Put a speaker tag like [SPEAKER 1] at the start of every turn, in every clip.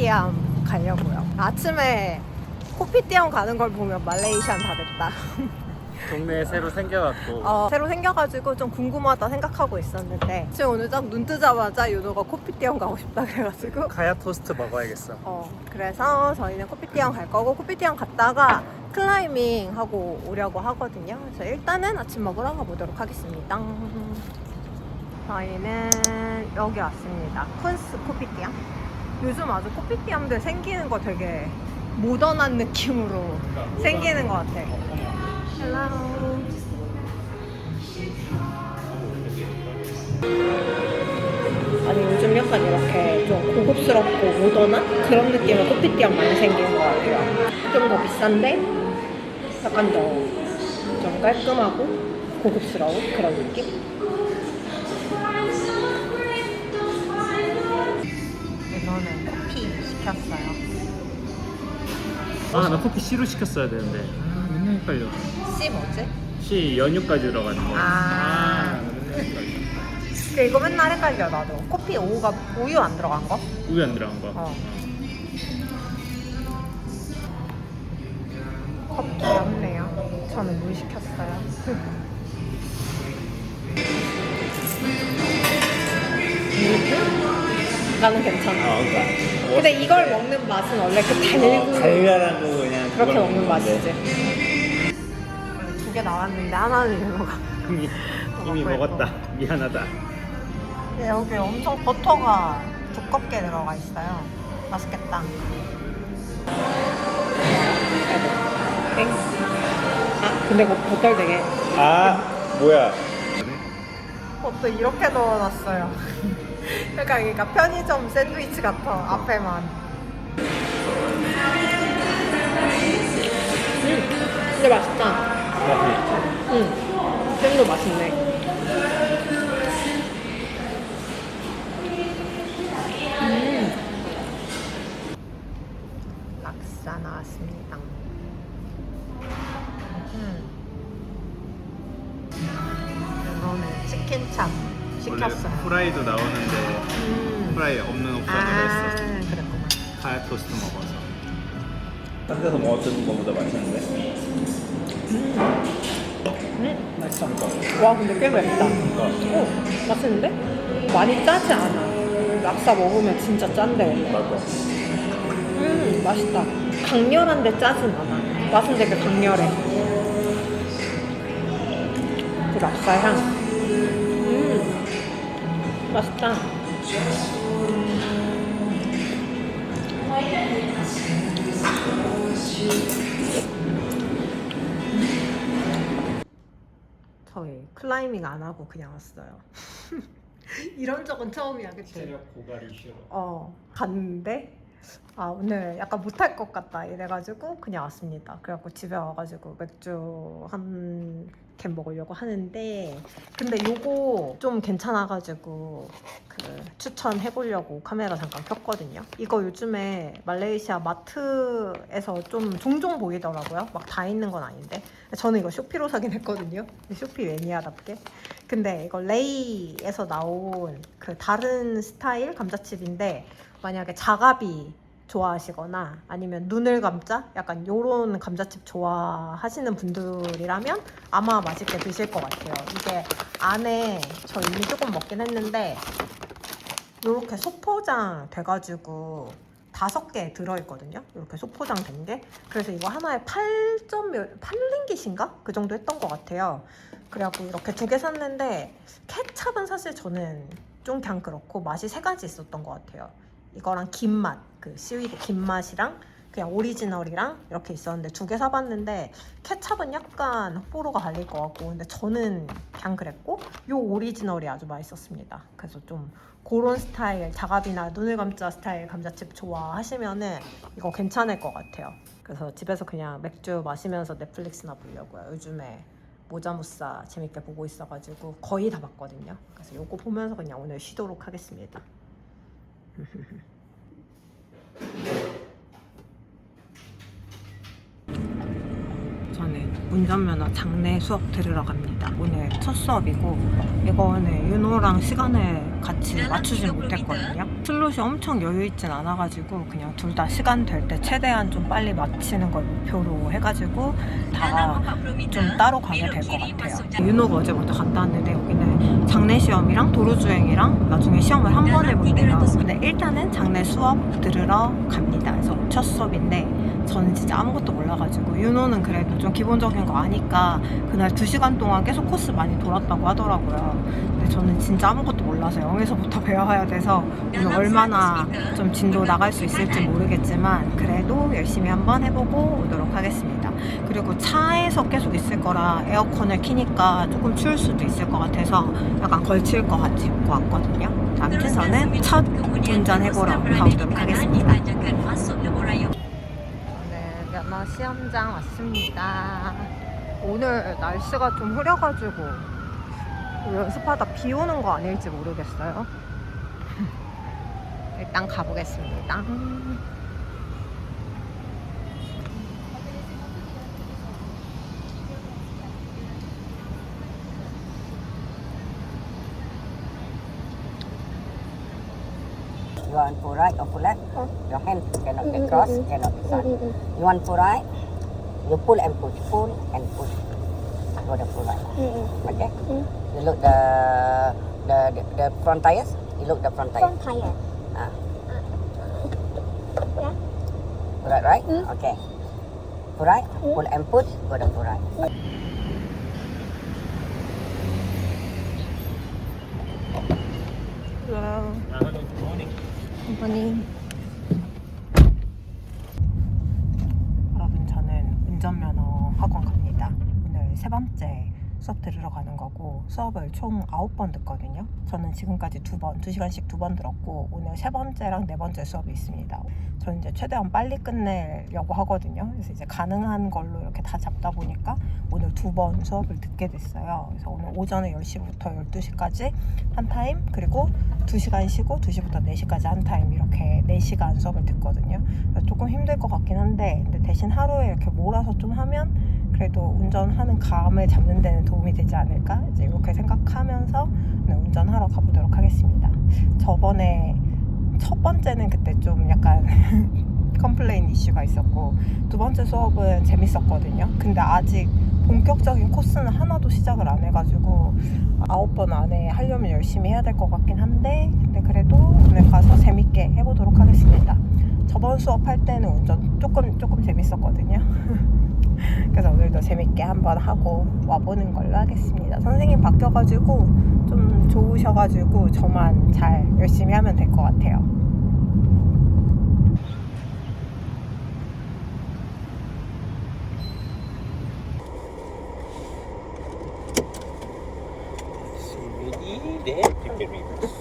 [SPEAKER 1] 코피띠암 가려고요. 아침에 코피띠암 가는 걸 보면 말레이시안 다 됐다.
[SPEAKER 2] 동네에 새로 생겨갖고
[SPEAKER 1] 새로 생겨가지고 좀 궁금하다 생각하고 있었는데 지금 오늘 딱 눈 뜨자마자 윤호가 코피띠암 가고 싶다 그래가지고
[SPEAKER 2] 가야 토스트 먹어야겠어.
[SPEAKER 1] 그래서 저희는 코피띠암 갈 거고 코피띠암 갔다가 클라이밍 하고 오려고 하거든요. 그래서 일단은 아침 먹으러 가보도록 하겠습니다. 저희는 여기 왔습니다. 쿤스 코피띠암. 요즘 아주 코피띠암들 생기는 거 되게 모던한 느낌으로 생기는 것 같아. Hello. 아니 요즘 약간 이렇게 좀 고급스럽고 모던한 그런 느낌의 코피띠암 많이 생기는 것 같아요. 좀 더 비싼데 약간 더 좀 깔끔하고 고급스러운 그런 느낌? 이거는 커피 시켰어요.
[SPEAKER 2] 나 커피 C로 시켰어야 되는데 맨날 헷갈려.
[SPEAKER 1] C 뭐지?
[SPEAKER 2] C 연유까지 들어가는 거. 맨날 헷갈려.
[SPEAKER 1] 이거 맨날 헷갈려 나도. 커피 우유 안 들어간 거?
[SPEAKER 2] 우유 안 들어간 거.
[SPEAKER 1] 커피 없네요. 저는 물 시켰어요. 나는 괜찮아.
[SPEAKER 2] 그러니까.
[SPEAKER 1] 근데 이걸 먹는 맛은 원래 그 달고
[SPEAKER 2] 달달한 거 그냥
[SPEAKER 1] 그렇게
[SPEAKER 2] 그걸
[SPEAKER 1] 먹는
[SPEAKER 2] 먹는데.
[SPEAKER 1] 맛이지. 두 개 나왔는데 하나는 윤호가
[SPEAKER 2] 이미 먹었다. 미안하다.
[SPEAKER 1] 여기 엄청 버터가 두껍게 들어가 있어요. 맛있겠다. 근데 이거 버터 되게
[SPEAKER 2] 뭐야?
[SPEAKER 1] 버터 이렇게 넣어놨어요. 그러니까 편의점 샌드위치 같아. 앞에만. 근데 맛있다. 쌤도 맛있네. 락사 나왔습니다. 이거는 치킨찹 시켰어요.
[SPEAKER 2] 프라이도 나오는데 프라이 없는 옵션으로 했어.
[SPEAKER 1] 그랬구만.
[SPEAKER 2] 가야 토스트 먹어서. 딴 데서 먹었던 거보다 맛있는데?
[SPEAKER 1] 맛있어. 와 근데 꽤 맵다. 맛있는데? 많이 짜지 않아. 락사 먹으면 진짜 짠데.
[SPEAKER 2] 맞아.
[SPEAKER 1] 맛있다. 강렬한데 짜진 않아. 맛은 되게 강렬해. 그 락사 향. 맛있다. 저희 클라이밍 안 하고 그냥 왔어요. 이런 적은 처음이야, 그치?
[SPEAKER 2] 체력 고갈이 싫어.
[SPEAKER 1] 갔는데 오늘 약간 못할 것 같다 이래가지고 그냥 왔습니다. 그래갖고 집에 와가지고 맥주 한 캔 먹으려고 하는데 근데 요거 좀 괜찮아가지고 추천해보려고 카메라 잠깐 켰거든요. 이거 요즘에 말레이시아 마트에서 좀 종종 보이더라고요. 막 다 있는 건 아닌데 저는 이거 쇼피로 사긴 했거든요. 쇼피 매니아답게. 근데 이거 레이에서 나온 그 다른 스타일 감자칩인데 만약에 자가비 좋아하시거나 아니면 눈을 감자? 약간 요런 감자칩 좋아하시는 분들이라면 아마 맛있게 드실 것 같아요. 이게 안에 저 이미 조금 먹긴 했는데 요렇게 소포장 돼가지고 5개 들어있거든요. 이렇게 소포장 된 게. 그래서 이거 하나에 8링깃인가? 그 정도 했던 것 같아요. 그래갖고 이렇게 2개 샀는데 케찹은 사실 저는 좀 그냥 그렇고 맛이 3가지 있었던 것 같아요. 이거랑 김맛, 그 시위드 김맛이랑 그냥 오리지널이랑 이렇게 있었는데 2개 사봤는데 케찹은 약간 호불호가 갈릴 것 같고 근데 저는 그냥 그랬고 요 오리지널이 아주 맛있었습니다. 그래서 좀 그런 스타일 자갑이나 눈을 감자 스타일 감자칩 좋아하시면은 이거 괜찮을 것 같아요. 그래서 집에서 그냥 맥주 마시면서 넷플릭스나 보려고요. 요즘에 모자무사 재밌게 보고 있어가지고 거의 다 봤거든요. 그래서 요거 보면서 그냥 오늘 쉬도록 하겠습니다. 저는 운전면허 장내 수업 들으러 갑니다. 오늘 첫 수업이고 이거는 윤호랑 시간을 같이 맞추지 못했거든요. 슬롯이 엄청 여유있진 않아가지고 그냥 둘 다 시간 될 때 최대한 좀 빨리 마치는 걸 목표로 해가지고 다 좀 따로 가게 될 것 같아요. 윤호가 어제부터 갔다 왔는데 여기는 장내 시험이랑 도로주행이랑 나중에 시험을 한 번 해본대요. 근데 일단은 장내 수업 들으러 갑니다. 그래서 첫 수업인데 저는 진짜 아무것도 몰라가지고 윤호는 그래도 좀 기본적인 거 아니까 그날 2시간 동안 계속 코스 많이 돌았다고 하더라고요. 근데 저는 진짜 아무것도 몰라서 0에서부터 배워야 돼서 오늘 얼마나 좀 진도 나갈 수 있을지 모르겠지만 그래도 열심히 한번 해보고 오도록 하겠습니다. 그리고 차에서 계속 있을 거라 에어컨을 켜니까 조금 추울 수도 있을 것 같아서 약간 걸칠 것 같거든요. 아무튼 저는 첫 운전해보러 가보도록 하겠습니다. 면허 시험장 왔습니다. 오늘 날씨가 좀 흐려가지고 연습하다 비 오는 거 아닐지 모르겠어요. 일단 가보겠습니다.
[SPEAKER 3] You want full right or full left? Your hand cannot be crossed, cannot be side. You want full right? You pull and pull and push. Go the full right. Okay? You look the front tires. You look the front tires.
[SPEAKER 4] Front tire. Yeah.
[SPEAKER 3] Full right? Okay. Full right, pull and push. Go the full right.
[SPEAKER 1] Hello.
[SPEAKER 2] Good morning.
[SPEAKER 1] 굿모닝. 여러분 저는 운전면허 학원 갑니다. 오늘 3번째 수업 들으러 가는 거고 수업을 총 9번 듣거든요. 저는 지금까지 2시간씩 2번 들었고 오늘 3번째랑 4번째 수업이 있습니다. 저는 이제 최대한 빨리 끝내려고 하거든요. 그래서 이제 가능한 걸로 이렇게 다 잡다 보니까 오늘 2번 수업을 듣게 됐어요. 그래서 오늘 오전에 10시부터 12시까지 한 타임, 그리고 2시간 쉬고 2시부터 4시까지 한 타임, 이렇게 4시간 수업을 듣거든요. 그래서 조금 힘들 것 같긴 한데 근데 대신 하루에 이렇게 몰아서 좀 하면 그래도 운전하는 감을 잡는 데는 도움이 되지 않을까? 이제 이렇게 생각하면서 운전하러 가보도록 하겠습니다. 저번에 첫 번째는 그때 좀 약간 컴플레인 이슈가 있었고 2번째 수업은 재밌었거든요. 근데 아직 본격적인 코스는 하나도 시작을 안 해가지고 9번 안에 하려면 열심히 해야 될 것 같긴 한데 근데 그래도 오늘 가서 재밌게 해보도록 하겠습니다. 저번 수업할 때는 운전 조금 재밌었거든요. 그래서 오늘도 재밌게 한번 하고 와보는 걸로 하겠습니다. 선생님 바뀌어가지고 좀 좋으셔가지고 저만 잘 열심히 하면 될 것 같아요.
[SPEAKER 2] Ready? Then you can reverse.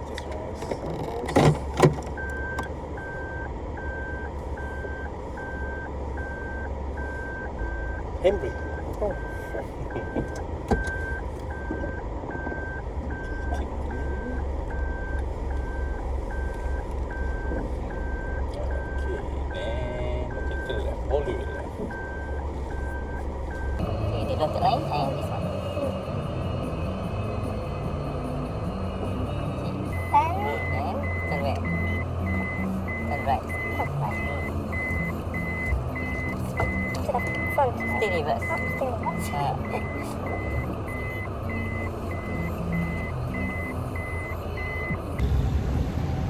[SPEAKER 2] Just rise. Handbrake.
[SPEAKER 1] Oh.
[SPEAKER 2] Okay, then okay, to the left, all the way left.
[SPEAKER 3] Okay, the dotted line and this one. Then turn left. Turn right.
[SPEAKER 4] To the front.
[SPEAKER 3] Still reverse.
[SPEAKER 4] Still reverse.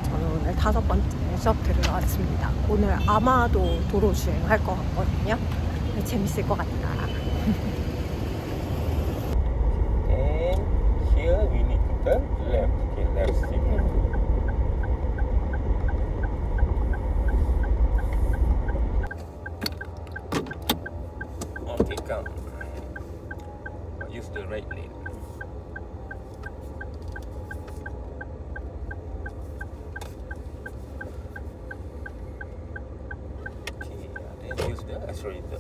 [SPEAKER 1] 저는 오늘 5번째 수업 들으러 왔습니다. 오늘 아마도 도로 주행할 것 같거든요. 재밌을 것 같다.
[SPEAKER 2] And here we need to turn left. Okay, left signal. Okay, come. Use the right lane. Okay, then use the accelerator.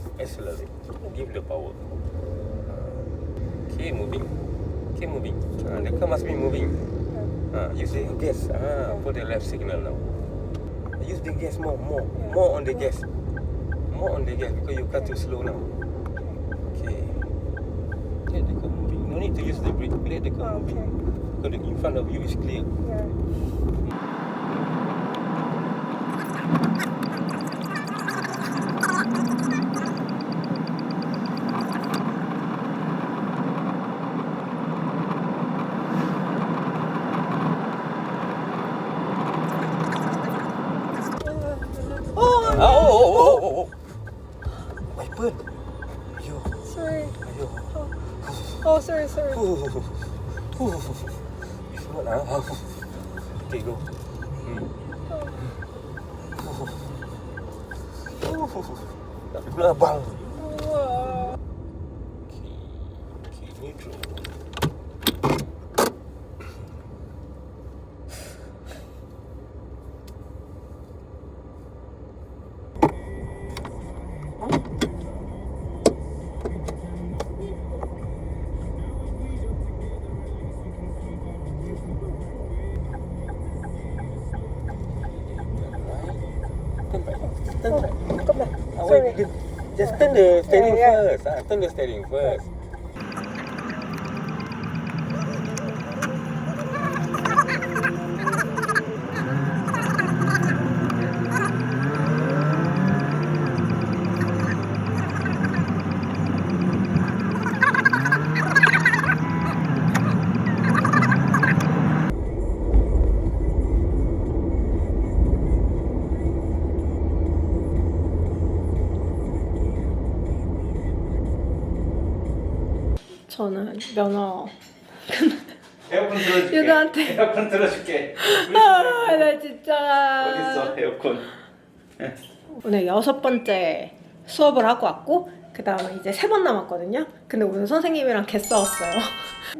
[SPEAKER 2] Give the power. Okay, moving. Okay, moving. The car must be moving. You say gas. Put the left signal now. Use the gas more on the gas. More on the gas because your car too slow now. Okay. Let the car moving. No need to use the brake. Let the car moving. Because in front of you is clear. Oh. Wiper. Ayo.
[SPEAKER 1] Sorry.
[SPEAKER 2] Ayo.
[SPEAKER 1] Oh, sorry.
[SPEAKER 2] Semua lah. Okay, go. Tak pergi pula abang. Okay, neutral. Turn back. Wait, just turn the steering first. Turn the steering first.
[SPEAKER 1] 저는 면허
[SPEAKER 5] 에어컨 틀어줄게.
[SPEAKER 1] 유나한테.
[SPEAKER 5] 에어컨 틀어줄게.
[SPEAKER 1] 아, 나 진짜
[SPEAKER 5] 어딨어 에어컨?
[SPEAKER 1] 오늘 6번째 수업을 하고 왔고 그 다음에 이제 3번 남았거든요. 근데 오늘 선생님이랑 개 싸웠어요.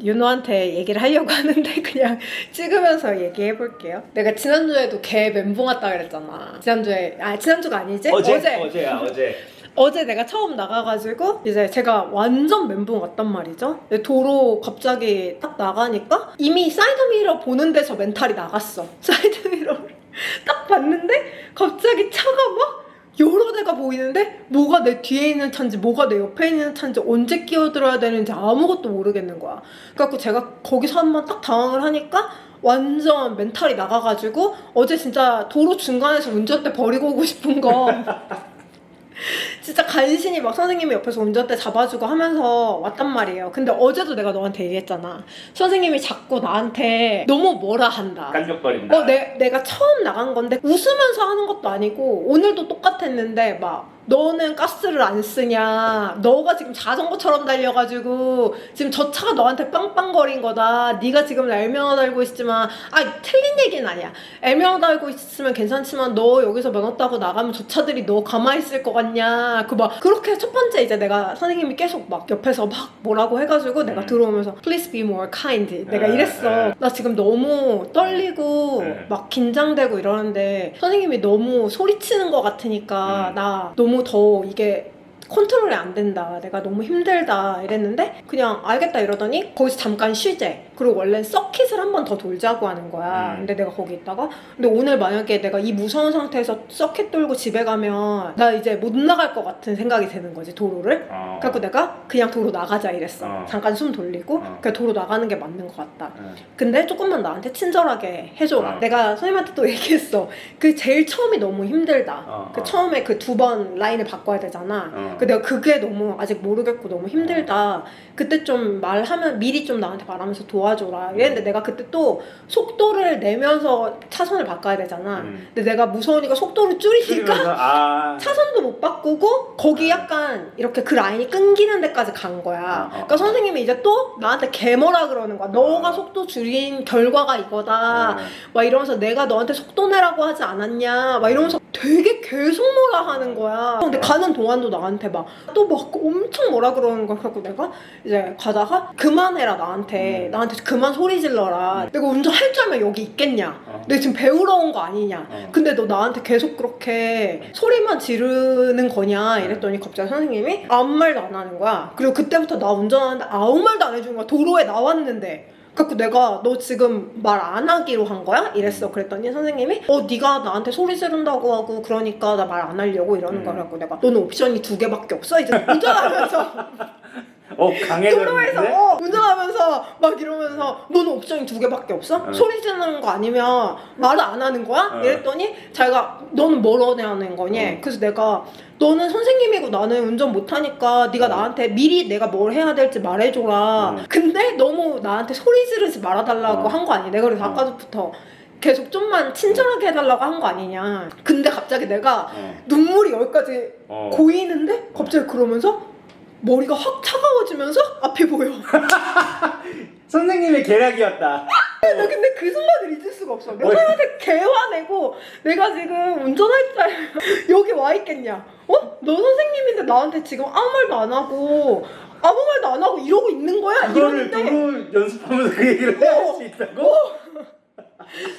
[SPEAKER 1] 윤호한테 얘기를 하려고 하는데 그냥 찍으면서 얘기해볼게요. 내가 지난주에도 개 멘붕 왔다 그랬잖아. 지난주가 아니지?
[SPEAKER 5] 어제야.
[SPEAKER 1] 어제 내가 처음 나가가지고 이제 제가 완전 멘붕 왔단 말이죠. 도로 갑자기 딱 나가니까 이미 사이드미러 보는 데서 멘탈이 나갔어. 사이드미러를 딱 봤는데 갑자기 차가 막 여러 대가 보이는데 뭐가 내 뒤에 있는 차인지 뭐가 내 옆에 있는 차인지 언제 끼어들어야 되는지 아무것도 모르겠는 거야. 그래갖고 제가 거기서 한번 딱 당황을 하니까 완전 멘탈이 나가가지고 어제 진짜 도로 중간에서 운전대 버리고 오고 싶은 거 진짜 간신히 막 선생님이 옆에서 운전대 잡아주고 하면서 왔단 말이에요. 근데 어제도 내가 너한테 얘기했잖아. 선생님이 자꾸 나한테 너무 뭐라 한다.
[SPEAKER 5] 깐족거린다.
[SPEAKER 1] 내가 처음 나간 건데 웃으면서 하는 것도 아니고 오늘도 똑같았는데 막 너는 가스를 안 쓰냐, 너가 지금 자전거처럼 달려가지고 지금 저 차가 너한테 빵빵거린 거다. 네가 지금 엘명어 달고 있지만 틀린 얘기는 아니야. 엘명어 달고 있으면 괜찮지만 너 여기서 면허 따고 나가면 저 차들이 너 가만히 있을 것 같냐. 그렇게 첫 번째 이제 내가 선생님이 계속 막 옆에서 막 뭐라고 해가지고 내가 들어오면서 Please be more kind 내가 이랬어. 나 지금 너무 떨리고 막 긴장되고 이러는데 선생님이 너무 소리치는 것 같으니까 나 너무 더 이게 컨트롤이 안 된다. 내가 너무 힘들다 이랬는데 그냥 알겠다 이러더니 거기서 잠깐 쉬재. 그리고 원래 서킷을 한 번 더 돌자고 하는 거야. 근데 내가 거기 있다가 근데 오늘 만약에 내가 이 무서운 상태에서 서킷 돌고 집에 가면 나 이제 못 나갈 것 같은 생각이 드는 거지 도로를. 그래갖고 내가 그냥 도로 나가자 이랬어. 잠깐 숨 돌리고 그냥 도로 나가는 게 맞는 것 같다. 근데 조금만 나한테 친절하게 해줘라. 내가 선생님한테 또 얘기했어. 그 제일 처음이 너무 힘들다. 그 처음에 그 2번 라인을 바꿔야 되잖아. 내가 그게 너무 아직 모르겠고 너무 힘들다. 그때 좀 말하면 미리 좀 나한테 말하면서 도와줘라 이랬는데 내가 그때 또 속도를 내면서 차선을 바꿔야 되잖아. 근데 내가 무서우니까 속도를 줄이니까 차선도 못 바꾸고 거기 약간 이렇게 그 라인이 끊기는 데까지 간 거야. 그러니까 선생님이 이제 또 나한테 개뭐라 그러는 거야. 너가 속도 줄인 결과가 이거다 막 이러면서 내가 너한테 속도 내라고 하지 않았냐 막 이러면서 되게 계속 뭐라 하는 거야. 근데 가는 동안도 나한테 막 또 막 엄청 뭐라 그러는 거야. 그래갖고 내가 이제 가다가 그만해라 나한테 그만 소리 질러라. 내가 운전할 줄 알면 여기 있겠냐. 내가 지금 배우러 온 거 아니냐. 근데 너 나한테 계속 그렇게 소리만 지르는 거냐 이랬더니 갑자기 선생님이 아무 말도 안 하는 거야. 그리고 그때부터 나 운전하는데 아무 말도 안 해주는 거야. 도로에 나왔는데 그래서 내가 너 지금 말 안 하기로 한 거야? 이랬어. 그랬더니 선생님이 네가 나한테 소리 지른다고 하고 그러니까 나 말 안 하려고 이러는 거라고. 내가 너는 옵션이 2개밖에 없어? 이제 운전하면서
[SPEAKER 5] 강해졌는데?
[SPEAKER 1] 도로에서 운전하면서 막 이러면서 너는 옵션이 2개밖에 없어? 소리 지르는 거 아니면 말을 안 하는 거야? 이랬더니 자기가 너는 뭘 원하는 거니? 그래서 내가 너는 선생님이고 나는 운전 못하니까 네가 나한테 미리 내가 뭘 해야 될지 말해줘라. 근데 너무 나한테 소리 지르지 말아달라고 한 거 아니야. 내가 그래서 아까부터 계속 좀만 친절하게 해달라고 한 거 아니냐. 근데 갑자기 내가 눈물이 여기까지 고이는데 갑자기 그러면서 머리가 확 차가워지면서 앞이 보여.
[SPEAKER 5] 선생님의 계략이었다.
[SPEAKER 1] 나 근데 그 순간을 잊을 수가 없어. 내가 사람한테 개화내고 내가 지금 운전할 때 여기 와 있겠냐? 너 선생님인데 나한테 지금 아무 말도 안 하고 이러고 있는 거야?
[SPEAKER 5] 그거를
[SPEAKER 1] 이러는데
[SPEAKER 5] 도로 연습하면서 그 얘기를 할 수 있다고?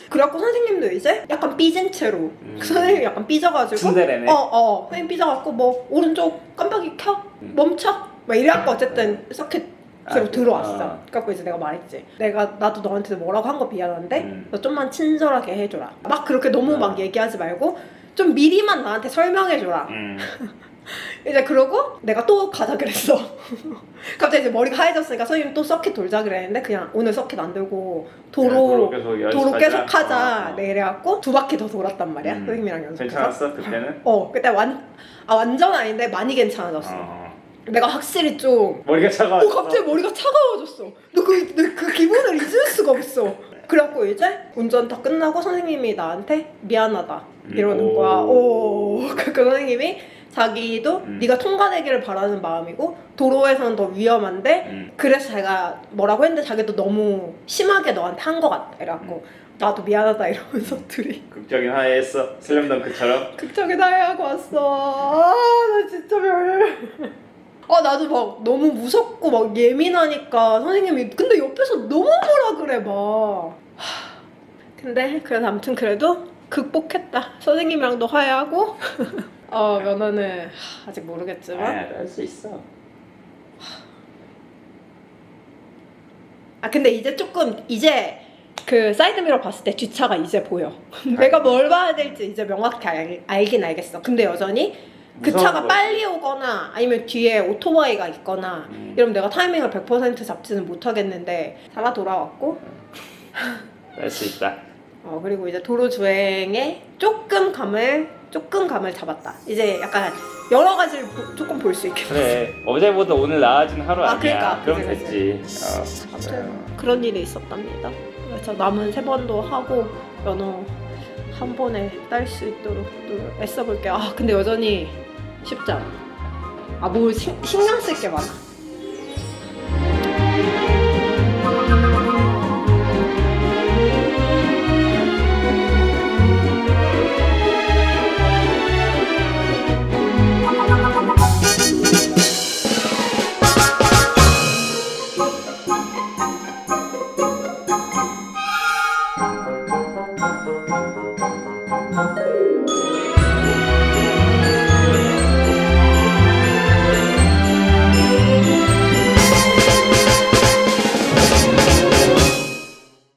[SPEAKER 1] 그래갖고 선생님도 이제 약간 삐진 채로 선생님이 약간 삐져가지고
[SPEAKER 5] 츤데레네.
[SPEAKER 1] 선생님 삐져갖고 뭐 오른쪽 깜빡이 켜? 멈춰? 막 이래갖고 어쨌든 서킷으로 들어왔어. 그래갖고 이제 내가 말했지. 나도 너한테 뭐라고 한 거 미안한데 너 좀만 친절하게 해줘라. 막 그렇게 너무 막 얘기하지 말고 좀 미리만 나한테 설명해줘라. 이제 그러고 내가 또 가자 그랬어. 갑자기 이제 머리가 하얘졌으니까 선생님 또 서킷 돌자 그랬는데 그냥 오늘 서킷 안 돌고 도로 계속 하자. 네, 이래갖고 2바퀴 더 돌았단 말이야. 선생님이랑 연습해서.
[SPEAKER 5] 괜찮았어 그때는?
[SPEAKER 1] 그때 완전 아닌데 많이 괜찮아졌어. 내가 확실히 좀
[SPEAKER 5] 머리가 차가워.
[SPEAKER 1] 갑자기 머리가 차가워졌어. 그 기분을 잊을 수가 없어. 그래갖고 이제 운전 다 끝나고 선생님이 나한테 미안하다 이러는 거야. 그 선생님이 자기도 네가 통과되기를 바라는 마음이고 도로에서는 더 위험한데 그래서 자기가 뭐라고 했는데 자기도 너무 심하게 너한테 한 거 같다 이래갖고 나도 미안하다 이러면서 둘이
[SPEAKER 5] 극적인 화해했어. 슬램덩크처럼.
[SPEAKER 1] 극적인 화해하고 왔어. 나 진짜 나도 막 너무 무섭고 막 예민하니까 선생님이 근데 옆에서 너무 뭐라 그래 막. 근데 그래서 아무튼 그래도 극복했다. 선생님이랑도 화해하고 면허는 아직 모르겠지만
[SPEAKER 5] 할 수 있어.
[SPEAKER 1] 근데 이제 그 사이드미러 봤을 때 뒷차가 이제 보여. 내가 뭘 봐야 될지 이제 명확히 알긴 알겠어. 근데 여전히 그 차가 빨리 오거나 아니면 뒤에 오토바이가 있거나 이러면 내가 타이밍을 100% 잡지는 못하겠는데 살아 돌아왔고
[SPEAKER 5] 할 수 있다.
[SPEAKER 1] 그리고 이제 도로 주행에 조금 감을 잡았다. 이제 약간 여러 가지를 조금 볼 수 있겠어.
[SPEAKER 5] 그래 어제보다 오늘 나아진 하루 아니야.
[SPEAKER 1] 그러니까.
[SPEAKER 5] 그럼
[SPEAKER 1] 그치.
[SPEAKER 5] 됐지.
[SPEAKER 1] 아무튼 그런 일이 있었답니다. 그래서 남은 3번도 하고 면허 한 번에 딸 수 있도록 또 애써볼게요. 근데 여전히 쉽지 않아. 뭘 신경 쓸 게 많아.